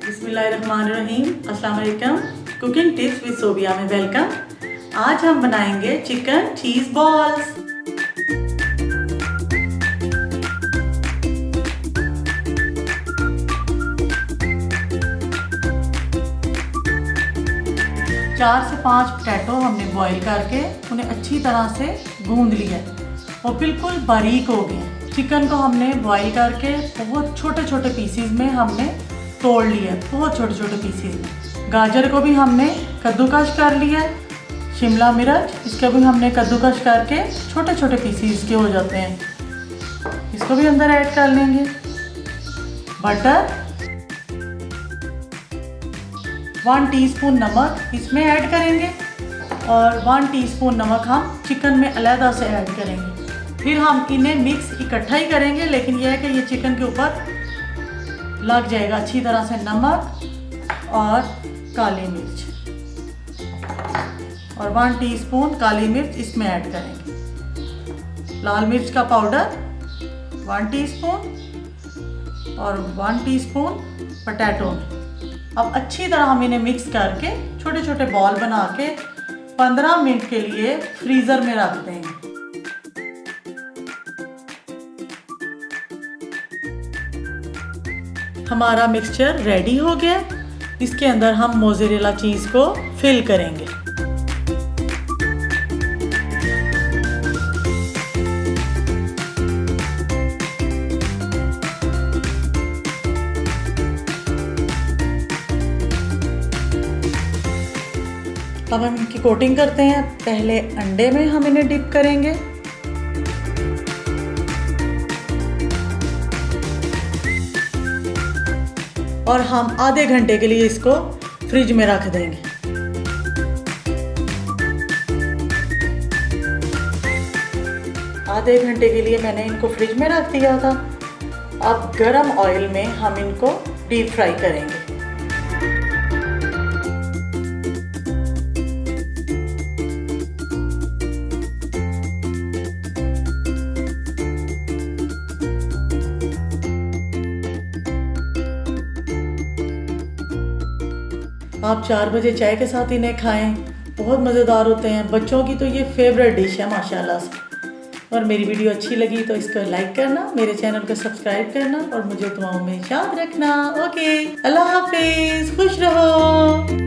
बिस्मिल्लाहिर्रहमानिर्रहीम, अस्सलाम वालेकुम। कुकिंग टिप्स विद सोबिया में वेलकम। आज हम बनाएंगे चिकन चीज़ बॉल्स। चार से 5 पोटैटो हमने बॉईल करके उन्हें अच्छी तरह से गूंद लिया और बिल्कुल बारीक हो गए। चिकन को हमने बॉईल करके बहुत छोटे छोटे पीसीज में हमने तोड़ लिया, बहुत छोटे छोटे पीसीज में। गाजर को भी हमने कद्दूकश कर लिया। शिमला मिर्च इसका भी हमने कद्दूकश करके छोटे छोटे पीसीज के हो जाते हैं, इसको भी अंदर ऐड कर लेंगे। बटर, 1 टीस्पून नमक इसमें ऐड करेंगे और 1 टीस्पून नमक हम चिकन में अलहदा से ऐड करेंगे। फिर हम इन्हें मिक्स इकट्ठा ही करेंगे, लेकिन यह है कि ये चिकन के ऊपर लग जाएगा अच्छी तरह से नमक और काली मिर्च, और 1 टीस्पून काली मिर्च इसमें ऐड करेंगे। लाल मिर्च का पाउडर 1 टीस्पून और 1 टीस्पून पोटैटो। अब अच्छी तरह हम इन्हें मिक्स करके छोटे छोटे बॉल बना के 15 मिनट के लिए फ्रीज़र में रख देंगे। हमारा मिक्सचर रेडी हो गया। इसके अंदर हम मोज़रेला चीज़ को फिल करेंगे। अब हम इनकी कोटिंग करते हैं। पहले अंडे में हम इन्हें डिप करेंगे, और हम आधे घंटे के लिए इसको फ्रिज में रख देंगे। आधे घंटे के लिए मैंने इनको फ्रिज में रख दिया था। अब गरम ऑयल में हम इनको डीप फ्राई करेंगे। आप 4 बजे चाय के साथ इन्हें खाएं, बहुत मज़ेदार होते हैं। बच्चों की तो ये फेवरेट डिश है माशाल्लाह से। और मेरी वीडियो अच्छी लगी तो इसको लाइक करना, मेरे चैनल को सब्सक्राइब करना और मुझे दुआओं में याद रखना। ओके, अल्लाह हाफिज़, खुश रहो।